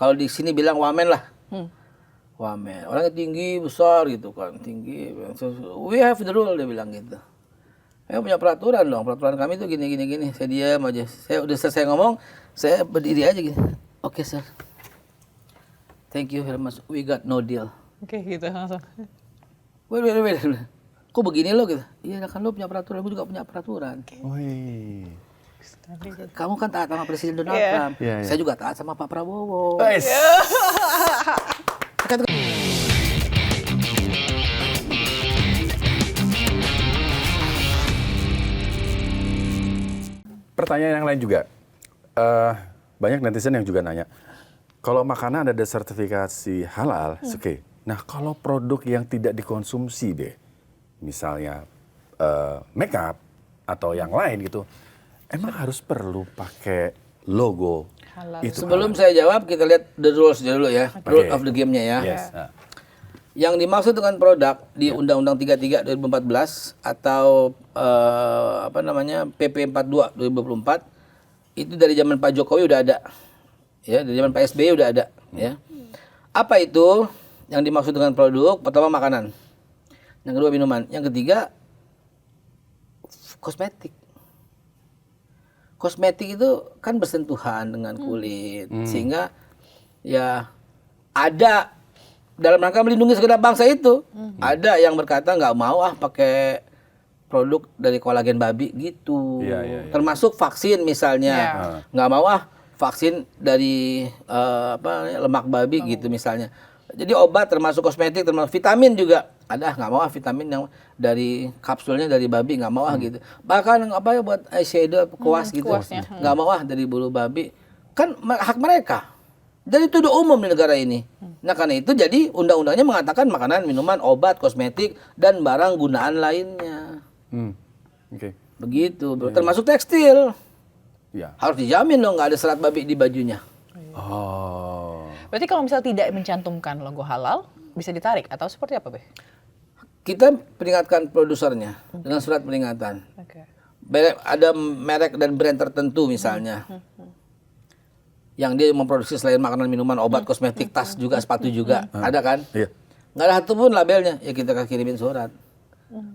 Kalau di sini bilang wamen lah. Wamen. Orangnya tinggi, besar gitu kan. Tinggi. So, we have the rule, dia bilang gitu. Punya peraturan dong. Peraturan kami tuh gini. Saya diam aja. Saya udah selesai ngomong, saya berdiri aja gitu. Oke, sir. Thank you very much. We got no deal. Oke, gitu langsung. Wait. Kok begini lo gitu? Iya, kan lo punya peraturan, gue juga punya peraturan. Wih. Kamu kan taat sama Presiden Donald Trump. Iya. Saya juga taat sama Pak Prabowo. Pertanyaan yang lain juga. Banyak netizen yang juga nanya, kalau makanan ada sertifikasi halal, oke. Nah, kalau produk yang tidak dikonsumsi deh, misalnya make up atau yang lain gitu, emang harus perlu pakai logo Halal. itu? Sebelum saya jawab, kita lihat the rules dulu ya. Rule of the game-nya ya. Yes. Yang dimaksud dengan produk di Undang-Undang 33 2014 atau PP 42 2024 itu dari zaman Pak Jokowi udah ada. Ya, dari zaman Pak SBY udah ada, ya. Apa itu yang dimaksud dengan produk? Pertama makanan. Yang kedua minuman. Yang ketiga kosmetik. Kosmetik itu kan bersentuhan dengan kulit, sehingga ya ada dalam rangka melindungi segenap bangsa itu. Ada yang berkata nggak mau pakai produk dari kolagen babi gitu. Iya. Termasuk vaksin misalnya, nggak mau vaksin dari lemak babi gitu misalnya. Jadi obat termasuk kosmetik termasuk vitamin juga ada, nggak mau vitamin yang dari kapsulnya dari babi, nggak mau gitu. Bahkan buat eyeshadow kuas gitu, nggak mau dari bulu babi. Kan hak mereka. Jadi itu udah umum di negara ini. Nah karena itu jadi undang-undangnya mengatakan makanan, minuman, obat, kosmetik dan barang gunaan lainnya. Oke. Begitu, termasuk tekstil. Ya. Harus dijamin dong nggak ada serat babi di bajunya. Oh. Berarti kalau misal tidak mencantumkan logo halal, bisa ditarik atau seperti apa, Be? Kita peringatkan produsernya dengan surat peringatan. Oke. Ada merek dan brand tertentu misalnya, yang dia memproduksi selain makanan, minuman, obat, kosmetik, tas juga, sepatu juga, ada kan? Iya. Nggak ada satu pun labelnya, ya kita kirimin surat.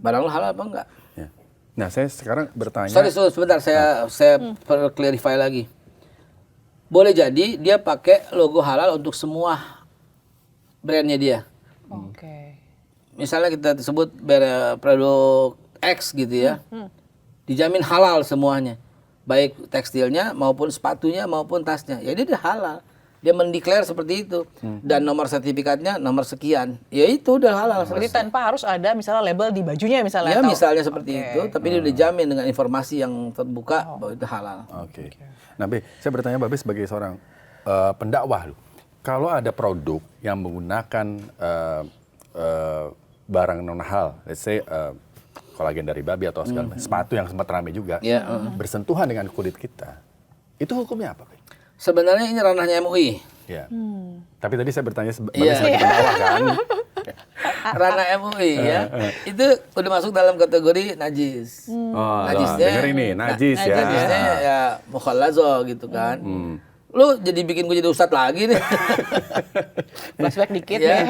Barang lo halal apa enggak? Ya. Nah, saya sekarang bertanya. Sorry, sebentar, saya clarify lagi. Boleh jadi dia pakai logo halal untuk semua brandnya dia. Oke. Misalnya kita sebut produk X gitu ya, dijamin halal semuanya, baik tekstilnya maupun sepatunya maupun tasnya. Ya dia halal. Dia mendeklar seperti itu, dan nomor sertifikatnya nomor sekian, ya itu udah halal. Berarti tanpa harus ada misalnya label di bajunya misalnya. Ya misalnya seperti itu, tapi dia udah jamin dengan informasi yang terbuka bahwa itu halal. Oke. Nah, Be, saya bertanya Babe sebagai seorang pendakwah loh. Kalau ada produk yang menggunakan barang non halal, let's say kolagen dari babi atau segala sepatu yang sempat ramai juga, bersentuhan dengan kulit kita, itu hukumnya apa, Be? Sebenarnya ini ranahnya MUI. Ya. Tapi tadi saya bertanya sebagai pendakwah kan. Ranah MUI ya. Itu udah masuk dalam kategori najis. Najisnya. Denger ini, najis ya. Najisnya ya mukhallazo gitu kan. Lu jadi bikin gue jadi ustadz lagi nih. Flashback dikit ya. ya.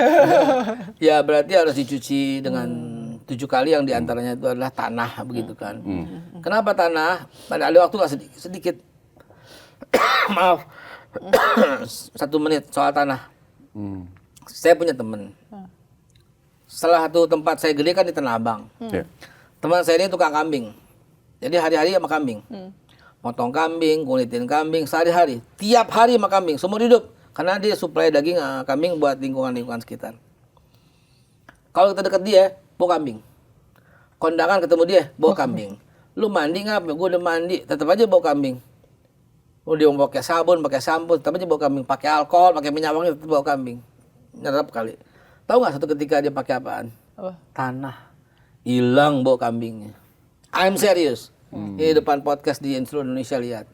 Ya berarti harus dicuci dengan 7 kali, yang diantaranya itu adalah tanah begitu kan. Kenapa tanah? Pada ada waktu nggak sedikit. Maaf. 1 menit soal tanah. Saya punya teman. Salah satu tempat saya gede kan di Tanah Abang. Teman saya ini tukang kambing. Jadi hari-hari sama kambing. Potong kambing, kulitin kambing sehari-hari. Tiap hari sama kambing, seumur hidup. Karena dia suplai daging kambing buat lingkungan-lingkungan sekitar. Kalau kita deket dia, bawa kambing. Kondangan ketemu dia, bawa kambing. Lu mandi nggak? Gue udah mandi, tetap aja bawa kambing. Lu dia mau pakai sabun, pakai sampo, tetap aja bawa kambing. Pakai alkohol, pakai minyak wangi, tetap bawa kambing. Nyerap kali. Tahu nggak satu ketika dia pakai apaan? Apa? Tanah. Hilang bawa kambingnya. I'm serious. Ini depan podcast di seluruh Indonesia lihat.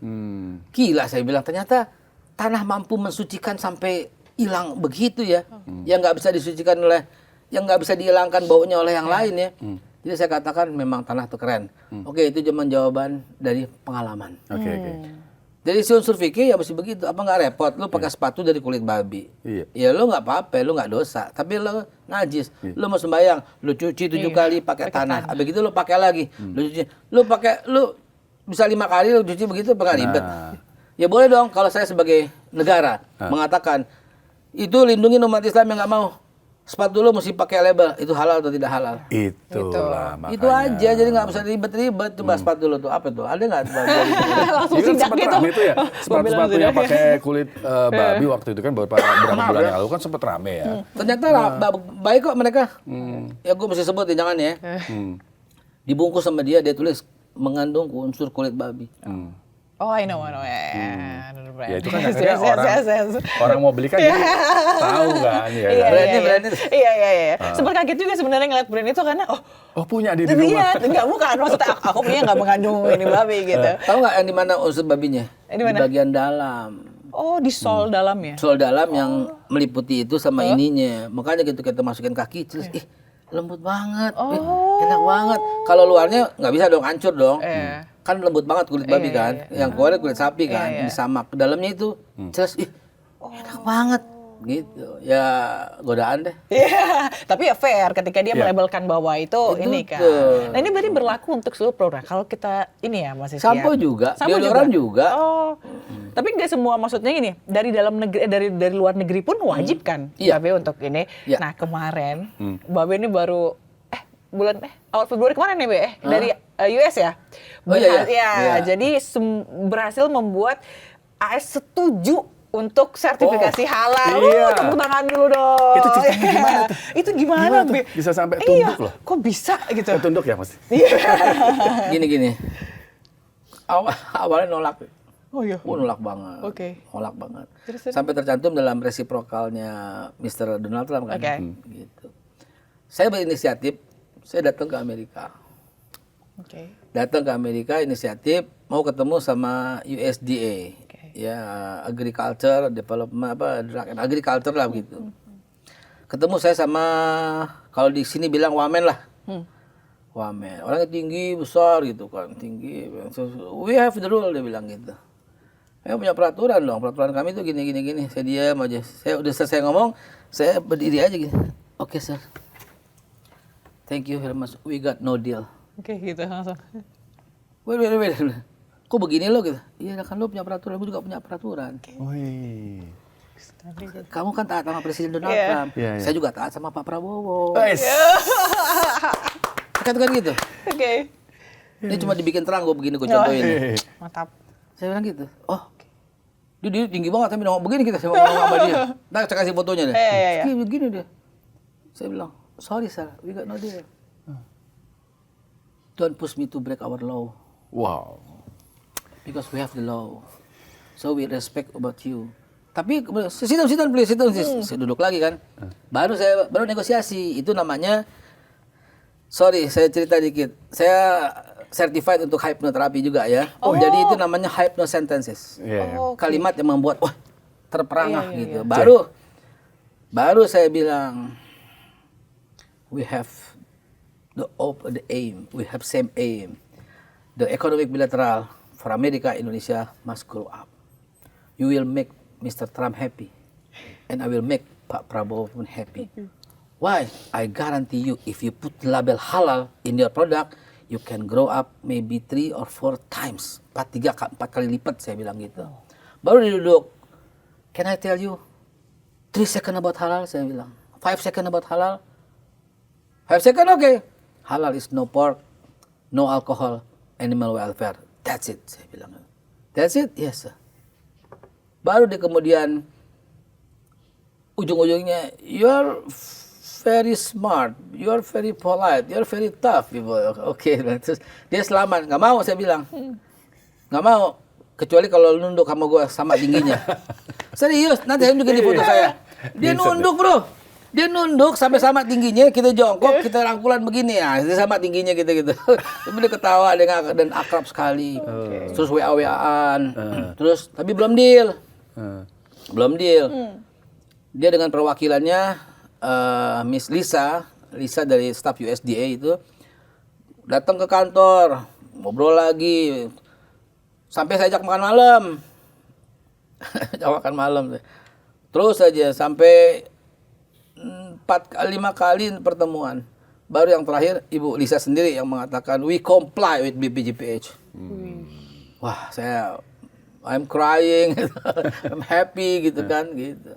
Gila saya bilang, ternyata tanah mampu mensucikan sampai hilang begitu ya. Yang nggak bisa disucikan oleh, yang nggak bisa dihilangkan baunya oleh yang lain ya. Jadi saya katakan memang tanah itu keren. Oke, itu cuma jawaban dari pengalaman. Oke. Dari si unsur fikih ya mesti begitu. Apa nggak repot? Lu pakai sepatu dari kulit babi. Iya. Ya lu nggak apa-apa, lu nggak dosa. Tapi lu najis. Lu mau sembahyang, lu cuci 7 kali pakai tanah. Habis itu lu pakai lagi. Lu bisa 5 kali lu cuci begitu, apa nggak ribet? Ya boleh dong kalau saya sebagai negara mengatakan itu lindungi umat Islam yang nggak mau. Sepatu lu mesti pakai label, itu halal atau tidak halal. Itulah makanya. Itu aja, jadi nggak usah ribet-ribet. Coba sepatu lu tuh, apa tuh? Ada nggak? Langsung Iya kan sidak sempat gitu. rame itu ya, sepatu-sepatu yang pakai kulit babi waktu itu kan beberapa bulan yang lalu kan sempat rame ya. Ternyata baik kok mereka. Ya gue mesti sebut jangan ya. Dibungkus sama dia tulis mengandung unsur kulit babi. Oh, I know. Ya itu kan akhirnya orang mau beli kan jadi tahu kan ya. Brandnya. Iya. Sempat kaget juga sebenarnya ngeliat brand itu karena punya di rumah. Iya, enggak bukan maksudnya aku punya enggak mengandung ini babi gitu. Tahu nggak yang di mana unsur babinya? Di mana? Bagian dalam. Oh, di sol dalamnya. Sol dalam yang meliputi itu sama ininya. Makanya gitu kita masukin kaki terus lembut banget. Enak banget. Kalau luarnya nggak bisa dong, hancur dong. Kan lembut banget kulit babi kan. Yang keluarnya kulit sapi kan, disamak. Dalamnya itu terus enak banget gitu. Ya godaan deh. Iya, tapi ya fair ketika dia melabelkan bahwa itu ini kan. Nah, ini berarti berlaku untuk seluruh produk. Kalau kita ini ya masih Sampo juga, deodoran juga. Oh. Tapi nggak semua, maksudnya ini dari dalam negeri dari luar negeri pun wajib kan? Iya. Tapi untuk ini. Iya. Nah, kemarin Babe ini baru bulan awal Februari kemarin nih, Be. Dari US ya. Oh, iya. Jadi berhasil membuat AS setuju untuk sertifikasi halal. Iya. Tepuk tangan dulu dong. Itu ceritanya gimana tuh? Itu gimana, Gimana tuh? Be? Bisa sampai tunduk loh. Kok bisa gitu? Tunduk ya Mas? Gini. Awalnya nolak. Oh iya. Nolak banget. Oke. Nolak banget. Terus? Sampai tercantum dalam resiprokalnya Mr. Donald Trump kan. Oke. Gitu. Saya berinisiatif, saya datang ke Amerika. Oke. Datang ke Amerika inisiatif mau ketemu sama USDA. Ya, agriculture development drug and agriculture lah begitu. Ketemu saya sama, kalau di sini bilang wamen lah. Wamen. Orangnya tinggi, besar gitu kan, tinggi. We have the rule, dia bilang gitu. Punya peraturan dong, peraturan kami tuh gini. Saya diam aja. Saya udah selesai ngomong, saya berdiri aja gitu. Oke, sir. Thank you very much. We got no deal. Oke, gitu langsung. Wait. Kok begini lo gitu? Iya, kan lo punya peraturan, gue juga punya peraturan. Wih. Kamu kan taat sama Presiden Donald Trump. Iya. Saya juga taat sama Pak Prabowo. Guys. Kan gitu. Oke. Ini cuma dibikin terang, gue begini, gue contohin. Mantap. Saya bilang gitu. Oh, dia tinggi banget, tapi ngomong begini kita, saya ngomong sama dia. Nah, saya kasih fotonya deh. Iya. Begini dia. Saya bilang, sorry sir, we got no deal. Don't push me to break our law. Wow. Because we have the law. So we respect about you. Tapi sit down please, sit down. Saya duduk lagi kan. Baru negosiasi. Itu namanya, sorry saya cerita dikit. Saya certified untuk hypnoterapi juga ya. Jadi itu namanya hypnosentences. Kalimat yang membuat terperangah gitu. Baru saya bilang, we have the aim, we have same aim. The economic bilateral for America, Indonesia must grow up. You will make Mr. Trump happy, and I will make Pak Prabowo pun happy. Why? I guarantee you, if you put label halal in your product, you can grow up maybe 3 or 4 times, 4 kali lipat, saya bilang gitu. Baru duduk, can I tell you 3 seconds about halal? Saya bilang 5 seconds about halal. 5 seconds, okay. Halal is no pork, no alcohol, animal welfare. That's it, saya bilang. That's it? Yes, sir. Baru di kemudian ujung-ujungnya, you're very smart, you're very polite, you're very tough people. Oke, terus dia selamat. Nggak mau, saya bilang. Nggak mau. Kecuali kalau nunduk sama gue sama tingginya. Serius, nanti saya tunjukin di foto saya. Dia nunduk bro. Dia nunduk sampai sama tingginya, kita jongkok, kita rangkulan begini ya, dia sama tingginya gitu. Tapi dia ketawa dan akrab sekali. Terus WA-WA-an. Terus tapi belum deal. Dia dengan perwakilannya Miss Lisa dari staf USDA itu datang ke kantor, ngobrol lagi. Sampai saya ajak makan malam. makan malam. Terus saja sampai 4-5 kali pertemuan. Baru yang terakhir Ibu Lisa sendiri yang mengatakan we comply with BPJPH. Wah, I'm crying, I'm happy gitu kan gitu.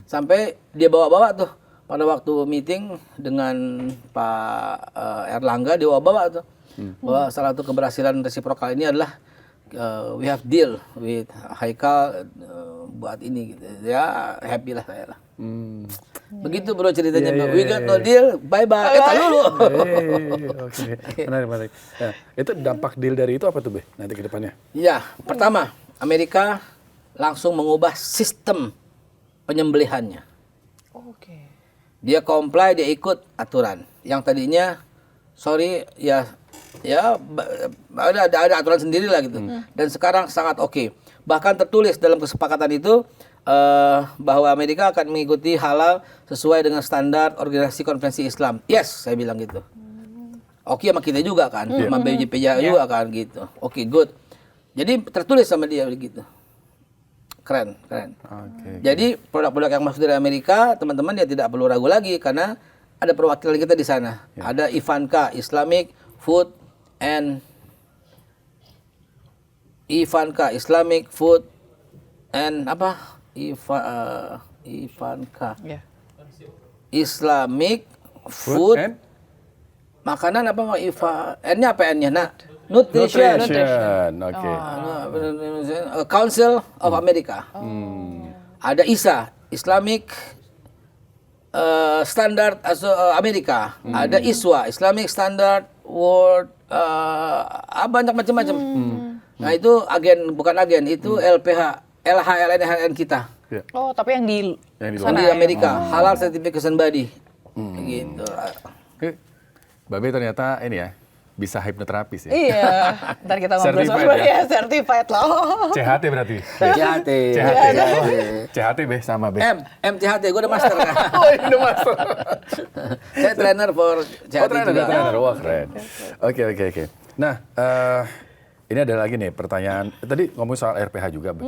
Sampai dia bawa-bawa tuh pada waktu meeting dengan Pak Erlangga, dia bawa-bawa tuh bahwa salah satu keberhasilan resiprokal ini adalah we have deal with Haikal buat ini gitu. Ya happy lah saya lah. Begitu bro ceritanya. We got no deal, bye bye. Kita dulu. Oke. Menarik. Nah, itu dampak deal dari itu apa tuh, Be? Nanti ke depannya. Ya, pertama, Amerika langsung mengubah sistem penyembelihannya. Oke. Dia comply, dia ikut aturan. Yang tadinya sorry ya ada aturan sendiri lah gitu. Dan sekarang sangat oke. Bahkan tertulis dalam kesepakatan itu bahwa Amerika akan mengikuti halal sesuai dengan standar Organisasi Konferensi Islam. Yes, saya bilang gitu. Oke sama kita juga kan, sama BPJPH juga kan gitu. Oke, good. Jadi tertulis sama dia begitu. Keren. Jadi produk-produk yang masuk dari Amerika, teman-teman ya tidak perlu ragu lagi karena ada perwakilan kita di sana. Ada Ivanka, Islamic Food and apa? Ivanka. Islamic Food and makanan apa? N-nya apa N-nya? Nah, Nutrition. Oke. Council of America. Ada ISA, Islamic Standard Amerika. Ada ISWA, Islamic Standard World, banyak macam-macam. Nah itu bukan agen, itu LPH, LHLN kita. Oh, tapi yang di sana di Amerika, Halal Certification Body. Gitu. Babe ternyata ini ya, bisa hipnoterapis ya? Iya, ntar kita ngobrol sama ya, certified loh. CHT berarti? CHT Be, sama Be. MCHT, gue udah master kan? Oh, udah master. Saya trainer for CHT juga. Trainer, wah keren. Oke. Nah, ini ada lagi nih pertanyaan, tadi ngomong soal RPH juga Be.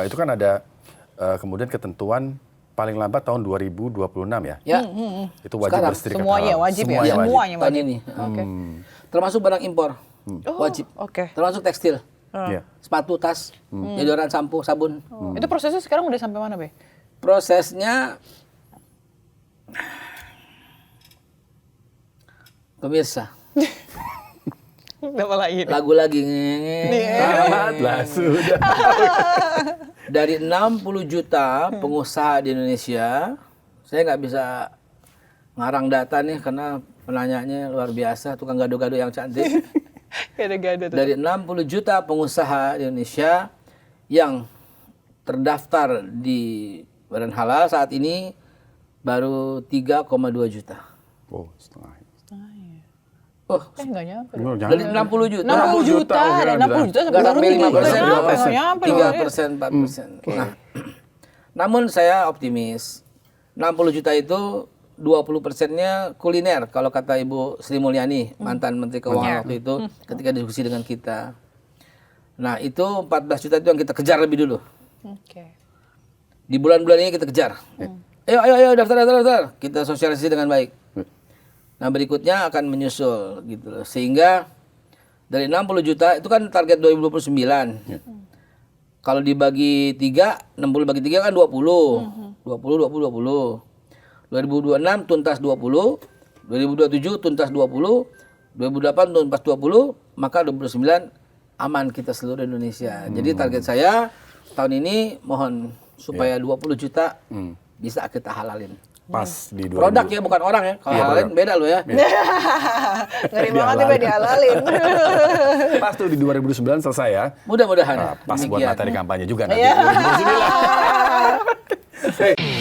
Itu kan ada kemudian ketentuan paling lambat tahun 2026 ya? Ya. Itu wajib bersertifikat semuanya halal. wajib ya? Semuanya tahun ini. Termasuk barang impor, wajib. Termasuk tekstil, sepatu, tas, deodoran, sampo, sabun. Itu prosesnya sekarang udah sampai mana, Be? Prosesnya, pemirsa, lagu lagi Lah sudah. Dari 60 juta pengusaha di Indonesia, saya nggak bisa ngarang data nih karena penanyanya luar biasa, tukang gado-gado yang cantik. Gado-gado tuh. Dari 60 juta pengusaha di Indonesia yang terdaftar di Badan Halal saat ini baru 3,2 juta. Oh, setengah. Oh, nggak nyampe. dari 60 juta. 60 juta, dari 60 juta nggak sampai 5%, 2%, 3%, 4%. Nah, namun saya optimis. 60 juta itu 20%-nya kuliner kalau kata Ibu Sri Mulyani, mantan Menteri Keuangan waktu itu ketika diskusi dengan kita. Nah, itu 14 juta itu yang kita kejar lebih dulu. Di bulan-bulan ini kita kejar. Ayo daftar. Kita sosialisasi dengan baik. Nah, berikutnya akan menyusul gitu loh. Sehingga dari 60 juta itu kan target 2029. Kalau dibagi 3, 60 bagi 3 kan 20. 20. 2026 tuntas 20, 2027 tuntas 20, 2028 tuntas 20, maka 2029 aman kita seluruh Indonesia. Jadi target saya tahun ini mohon supaya 20 juta bisa kita halalin. Pas di 2000. Produk ya, bukan orang ya. Kalau halalin beda loh ya. Ngeri banget ya dihalalin. Pas tuh di 2009 selesai ya. Mudah-mudahan. Pas buat materi kampanye juga nanti. 2009.